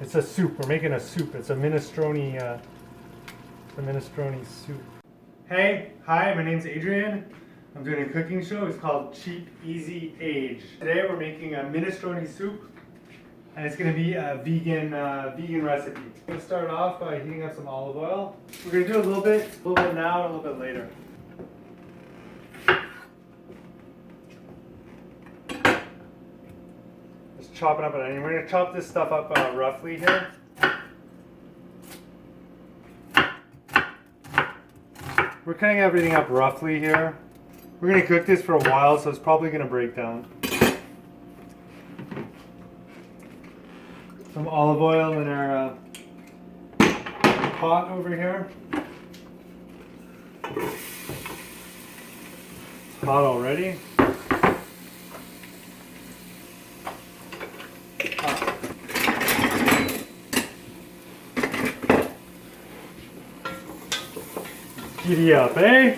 It's a soup. We're making a soup. It's a minestrone soup. Hey, hi, my name's Adrian. I'm doing a cooking show. It's called Cheap, Easy, Age. Today we're making a minestrone soup, and it's going to be a vegan recipe. I'm going to start off by heating up some olive oil. We're going to do a little bit now and a little bit later. Just chopping up an onion. We're going to chop this stuff up roughly here. We're cutting everything up roughly here. We're going to cook this for a while, so it's probably going to break down. Some olive oil in our pot over here. It's hot already. Giddy up, eh?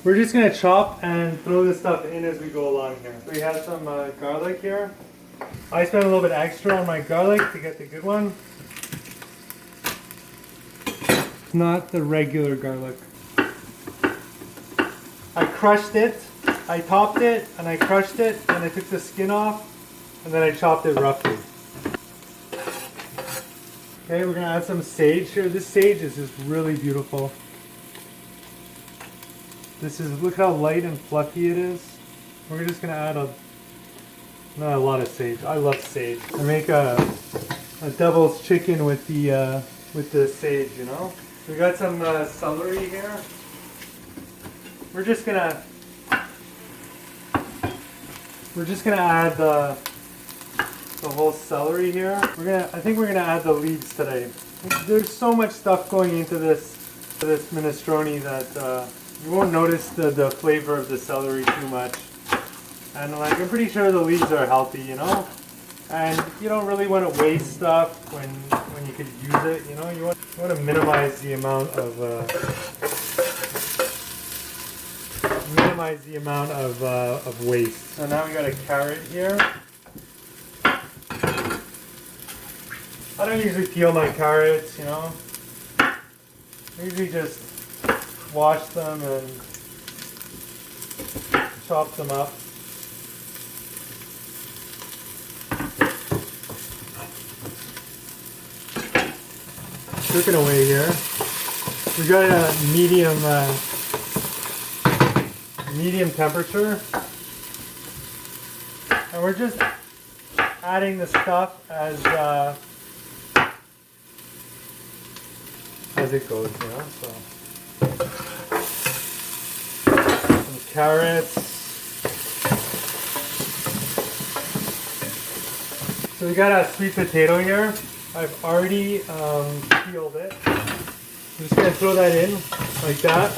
We're just gonna chop and throw this stuff in as we go along here. We have some garlic here. I spent a little bit extra on my garlic to get the good one. It's not the regular garlic. I crushed it, I topped it, and I crushed it, and I took the skin off, and then I chopped it roughly. Okay, we're gonna add some sage here. This sage is just really beautiful. Look how light and fluffy it is. We're just gonna add not a lot of sage. I love sage. I make a devil's chicken with the sage, you know. We got some celery here. We're just gonna add the whole celery here. I think we're gonna add the leaves today. There's so much stuff going into this minestrone that you won't notice the flavor of the celery too much. And like, I'm pretty sure the leaves are healthy, you know? And you don't really want to waste stuff when you could use it, you know? You want to minimize the amount of waste. So now we got a carrot here. I don't usually peel my carrots, you know? I usually just wash them and chop them up. Cooking away here. We got a medium temperature, and we're just adding the stuff as it goes, you know. So some carrots. So we got a sweet potato here. I've already peeled it. I'm just going to throw that in like that.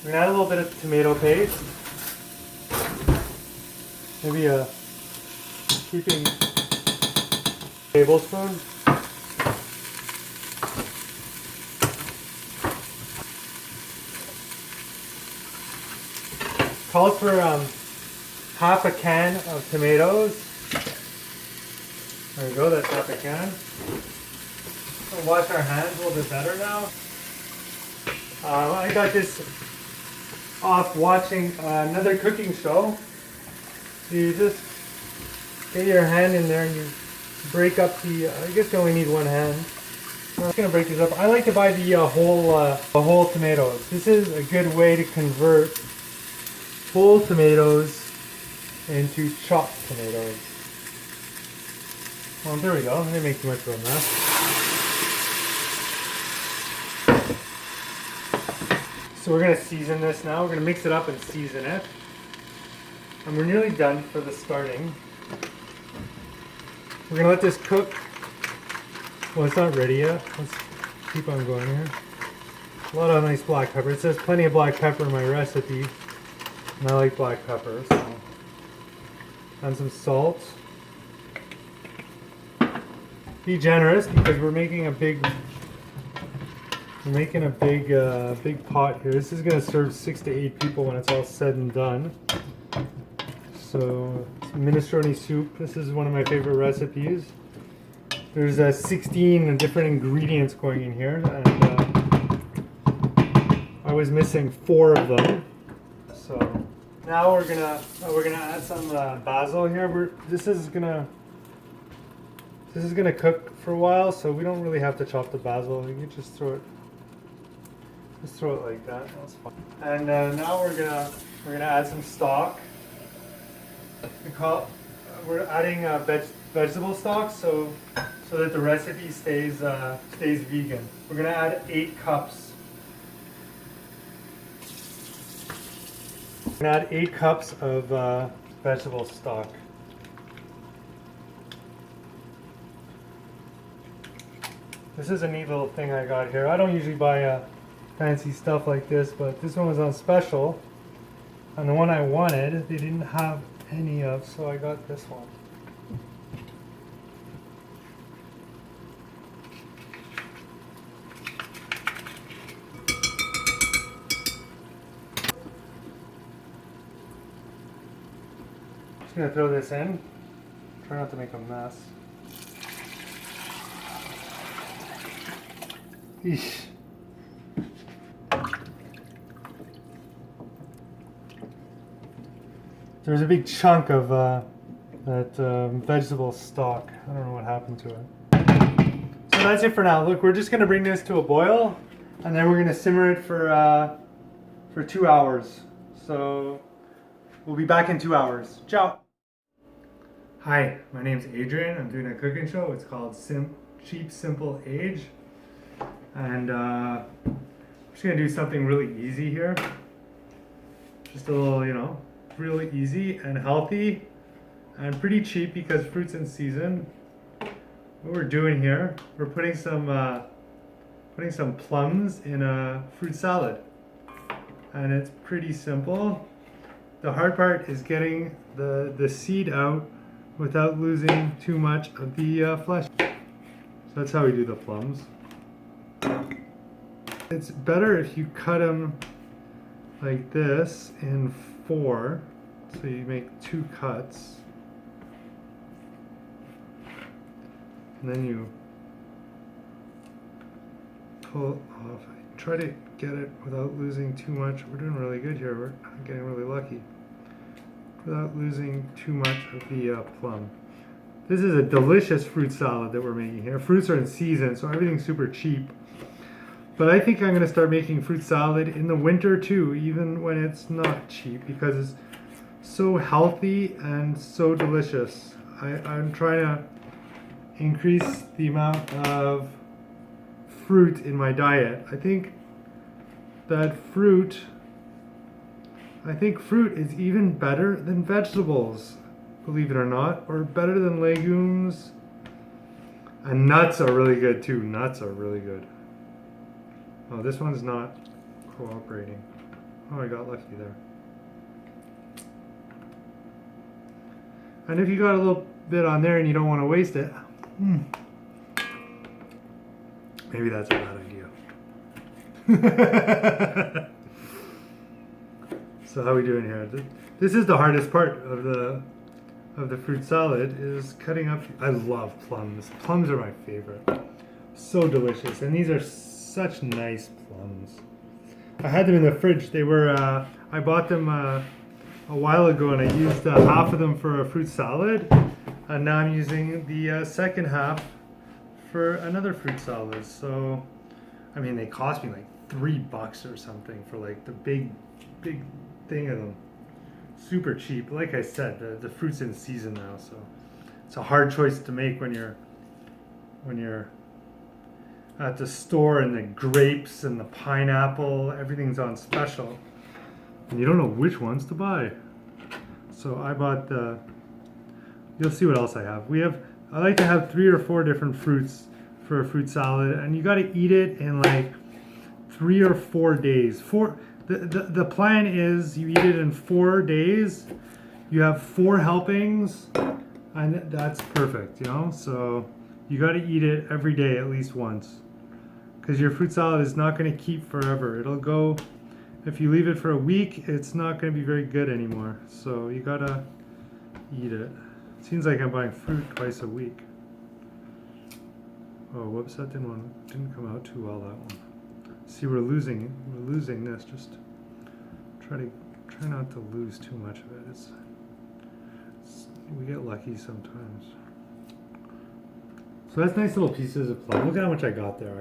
We're going to add a little bit of tomato paste. Maybe a heaping tablespoon. Calls for half a can of tomatoes. There we go, that's half a can. We'll wash our hands a little bit better now. I got this off watching another cooking show. You just get your hand in there and you break up the, I guess you only need one hand. I'm just going to break these up. I like to buy the whole tomatoes. This is a good way to convert whole tomatoes into chopped tomatoes. Well, there we go. I didn't make too much of a mess. So we're going to season this now. We're going to mix it up and season it. And we're nearly done for the starting. We're going to let this cook. Well, it's not ready yet. Let's keep on going here. A lot of nice black pepper. It says plenty of black pepper in my recipe. And I like black pepper, so. And some salt. be generous because we're making a big big pot here. This is gonna serve 6 to 8 people when it's all said and done. So it's minestrone soup. This is one of my favorite recipes. There's 16 different ingredients going in here, and I was missing 4 of them. So now we're gonna add some basil here. This is gonna cook for a while, so we don't really have to chop the basil. You can just throw it like that. That's fine. And now we're gonna add some stock. We're adding vegetable stock so that the recipe stays vegan. We're gonna add 8 cups. We're gonna add 8 cups of vegetable stock. This is a neat little thing I got here. I don't usually buy fancy stuff like this, but this one was on special. And the one I wanted, they didn't have any of, so I got this one. Just gonna throw this in. Try not to make a mess. Eesh. There's a big chunk of that vegetable stock. I don't know what happened to it. So that's it for now. Look, we're just gonna bring this to a boil, and then we're gonna simmer it for 2 hours. So we'll be back in 2 hours. Ciao. Hi, my name's Adrian. I'm doing a cooking show. It's called Cheap Simple Age. And I'm just gonna do something really easy here. Just a little, you know, really easy and healthy and pretty cheap because fruit's in season. What we're doing here, we're putting some plums in a fruit salad. And it's pretty simple. The hard part is getting the seed out without losing too much of the flesh. So that's how we do the plums. It's better if you cut them like this in 4, so you make 2 cuts, and then you pull off. Try to get it without losing too much. We're doing really good here. We're getting really lucky. Without losing too much of the plum. This is a delicious fruit salad that we're making here. Fruits are in season, so everything's super cheap. But I think I'm going to start making fruit salad in the winter too, even when it's not cheap, because it's so healthy and so delicious. I'm trying to increase the amount of fruit in my diet. I think fruit is even better than vegetables, believe it or not, or better than legumes. And nuts are really good too. Nuts are really good. Oh, this one's not cooperating. Oh, I got lucky there. And if you got a little bit on there and you don't want to waste it, maybe that's a bad idea. So how are we doing here? This is the hardest part of the fruit salad, is cutting up. I love plums. Plums are my favorite. So delicious, and these are such nice plums. I had them in the fridge. They were I bought them a while ago, and I used half of them for a fruit salad, and now I'm using the second half for another fruit salad. So I mean, they cost me like $3 or something for like the big thing of them. Super cheap. Like I said, the fruit's in season now, so it's a hard choice to make when you're at the store, and the grapes and the pineapple, everything's on special, and you don't know which ones to buy. So I bought you'll see what else I have. I like to have 3 or 4 different fruits for a fruit salad, and you got to eat it in like 3 or 4 days. The plan is you eat it in 4 days. You have 4 helpings, and that's perfect, you know. So You got to eat it every day at least once, because your fruit salad is not going to keep forever. It'll go, if you leave it for a week, it's not going to be very good anymore. So you got to eat it. Seems like I'm buying fruit twice a week. Oh, whoops, that didn't come out too well, that one. See, we're losing this. Just try not to lose too much of it. We get lucky sometimes. So that's nice little pieces of plum. Look at how much I got there.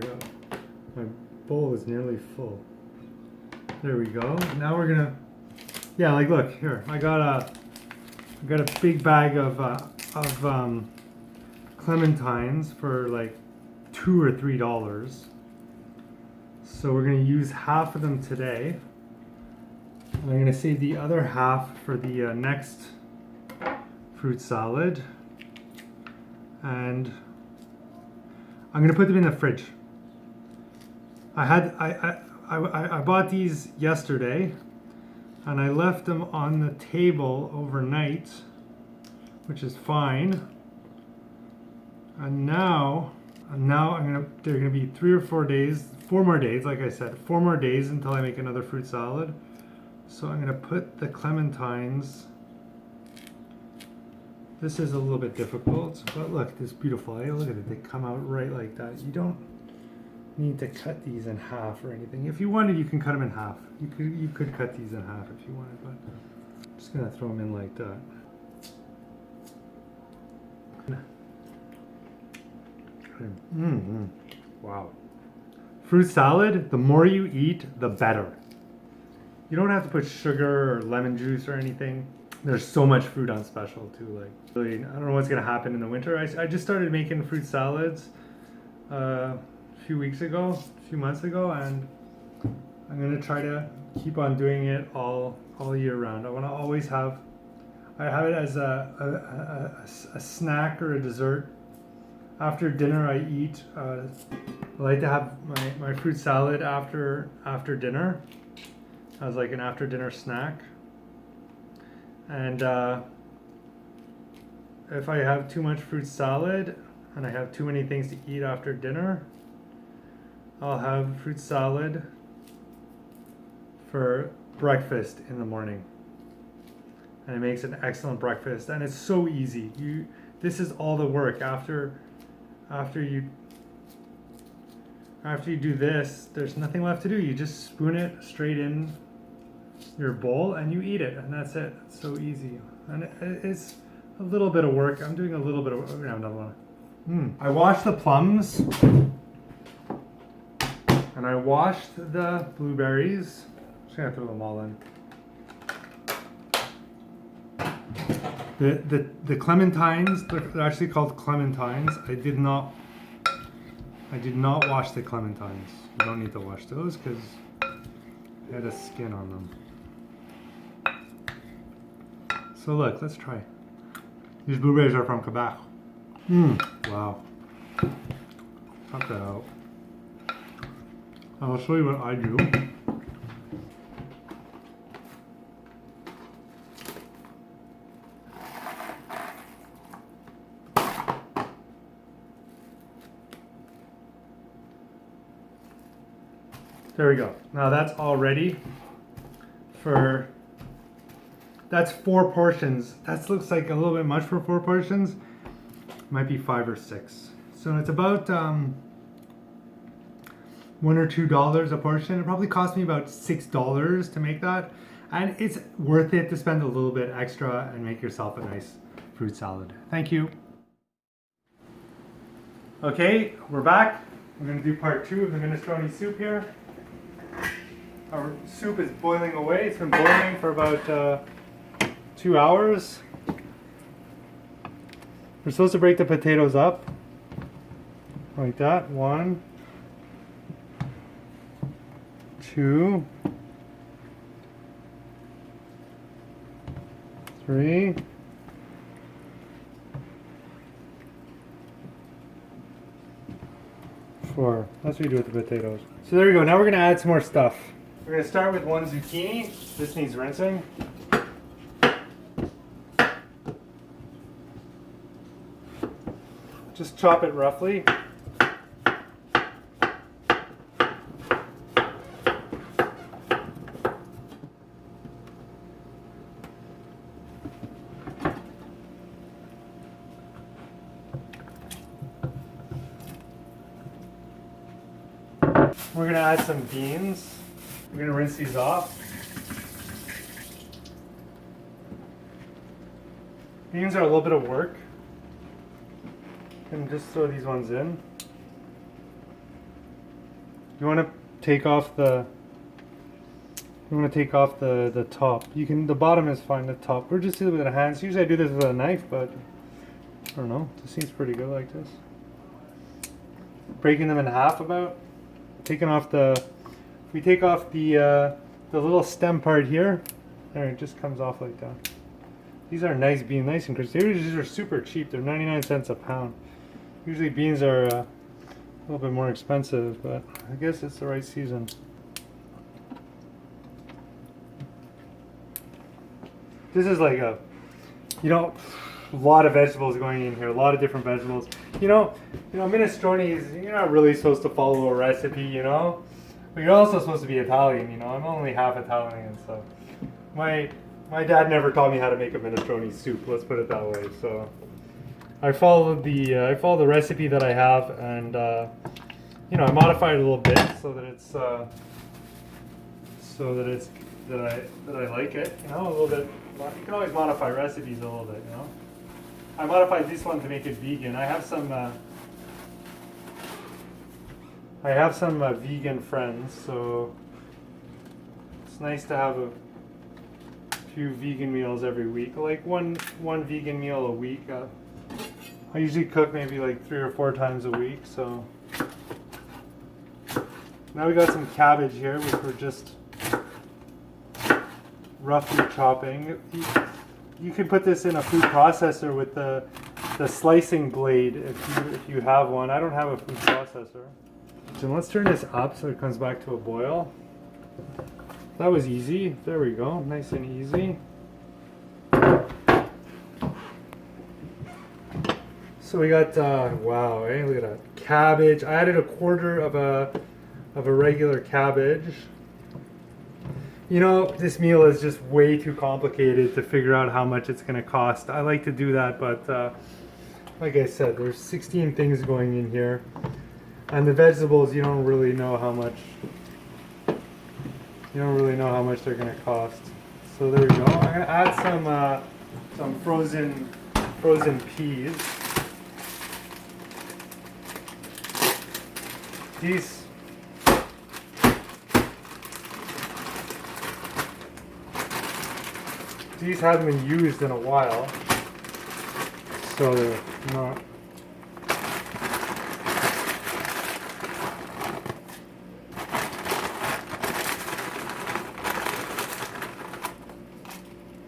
My bowl is nearly full. There we go. Now we're gonna, yeah, like look here. I got a big bag of clementines for like $2 or $3. So we're gonna use half of them today. And I'm gonna save the other half for the next fruit salad. And I'm gonna put them in the fridge. I bought these yesterday and I left them on the table overnight, which is fine. And now they're gonna be 3 or 4 days, 4 more days, like I said, 4 more days until I make another fruit salad. So I'm gonna put the clementines. This is a little bit difficult, but look, this is beautiful. Eh? Look at it, they come out right like that. You don't need to cut these in half or anything. If you wanted, you can cut them in half. You could cut these in half if you wanted, but I'm just gonna throw them in like that. Wow. Fruit salad, the more you eat, the better. You don't have to put sugar or lemon juice or anything. There's so much fruit on special too. Like, really, I don't know what's gonna happen in the winter. I just started making fruit salads a few months ago, and I'm gonna try to keep on doing it all year round. I want to always have it as a snack or a dessert. After dinner, I eat. I like to have my fruit salad after dinner, as like an after dinner snack. And if I have too much fruit salad and I have too many things to eat after dinner, I'll have fruit salad for breakfast in the morning. And it makes an excellent breakfast, and it's so easy. This is all the work after you do this. There's nothing left to do. You just spoon it straight in your bowl and you eat it, and that's it. It's so easy, and it's a little bit of work. I'm doing a little bit of. We're gonna have another one. I washed the plums, and I washed the blueberries. Just gonna throw them all in. The clementines, they're actually called clementines. I did not wash the clementines. You don't need to wash those because they had a skin on them. So look, let's try. These blueberries are from Quebec. Wow. Cut that out. I'll show you what I do. There we go. Now that's all ready for, that's 4 portions. That looks like a little bit much for 4 portions. Might be 5 or 6. So it's about $1 or $2 a portion. It probably cost me about $6 to make that. And it's worth it to spend a little bit extra and make yourself a nice fruit salad. Thank you. Okay, we're back. We're gonna do part 2 of the minestrone soup here. Our soup is boiling away. It's been boiling for about 2 hours. We're supposed to break the potatoes up like that. 1, 2, 3, 4. That's what you do with the potatoes. So there we go. Now we're going to add some more stuff. We're going to start with 1 zucchini. This needs rinsing. Just chop it roughly. We're gonna add some beans. We're gonna rinse these off. Beans are a little bit of work. And just throw these ones in. You want to take off the top. You can, the bottom is fine, the top. We're just doing it with the hands. Usually I do this with a knife, but I don't know. This seems pretty good like this. Breaking them in half about. Taking off the, if we take off the little stem part here, there, it just comes off like that. These are nice beans, nice and crispy. These are super cheap. They're 99 cents a pound. Usually beans are a little bit more expensive, but I guess it's the right season. This is like a, you know, a lot of vegetables going in here, a lot of different vegetables. You know, minestrone is, you're not really supposed to follow a recipe, you know, but you're also supposed to be Italian, you know. I'm only half Italian, so my dad never taught me how to make a minestrone soup, let's put it that way. So I followed the recipe that I have, and you know, I modified it a little bit so that it's that I like it, you know, a little bit. You can always modify recipes a little bit, you know. I modified this one to make it vegan. I have some vegan friends, so it's nice to have a few vegan meals every week, like one vegan meal a week. I usually cook maybe like 3 or 4 times a week. So now we got some cabbage here, which we're just roughly chopping. You can put this in a food processor with the slicing blade if you have one. I don't have a food processor. So let's turn this up so it comes back to a boil. That was easy. There we go. Nice and easy. So we got wow, eh? Look at that cabbage. I added a quarter of a regular cabbage. You know, this meal is just way too complicated to figure out how much it's going to cost. I like to do that, but like I said, there's 16 things going in here. And the vegetables, you don't really know how much they're going to cost. So there we go. I'm going to add some frozen peas. These haven't been used in a while, so they're not.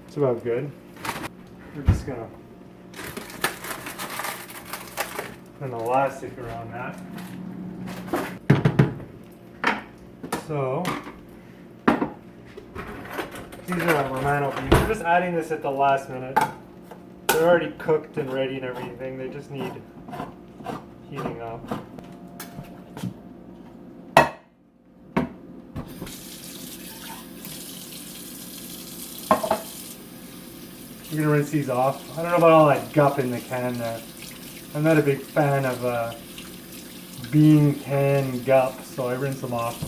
It's about good. We're just gonna put an elastic around that. So these are Romano beans. We're just adding this at the last minute. They're already cooked and ready and everything. They just need heating up. We're gonna rinse these off. I don't know about all that gup in the can there. I'm not a big fan of bean can gup, so I rinse them off.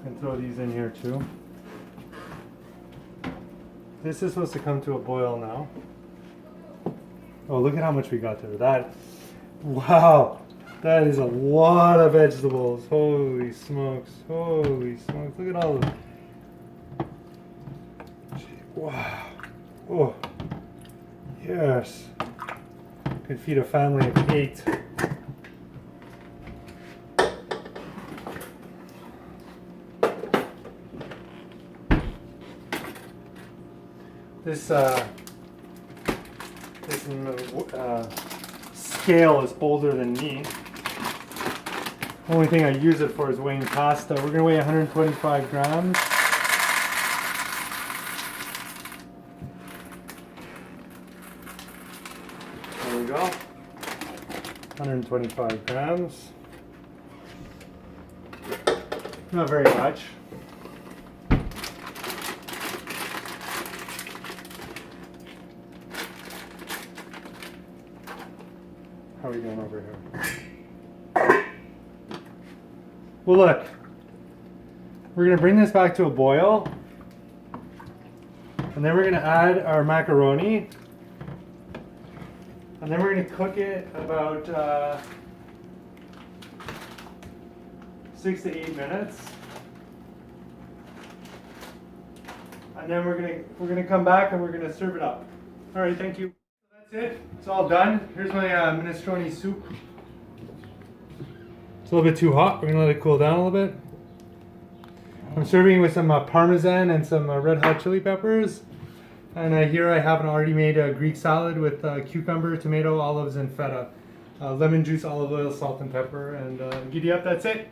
And throw these in here too. This is supposed to come to a boil now. Oh, look at how much we got there. Wow, that is a lot of vegetables. Holy smokes, holy smokes. Look at all of them. Wow, oh, yes. Could feed a family of 8. This scale is older than me. Only thing I use it for is weighing pasta. We're gonna weigh 125 grams. There we go. 125 grams. Not very much. How are we doing over here? Well, look, we're going to bring this back to a boil, and then we're going to add our macaroni, and then we're going to cook it about 6 to 8 minutes, and then we're gonna come back and we're gonna serve it up. All right, thank you. That's it. It's all done. Here's my minestrone soup. It's a little bit too hot. We're gonna let it cool down a little bit. I'm serving it with some Parmesan and some red hot chili peppers. And here I have an already made Greek salad with cucumber, tomato, olives, and feta. Lemon juice, olive oil, salt, and pepper. And giddy up, that's it.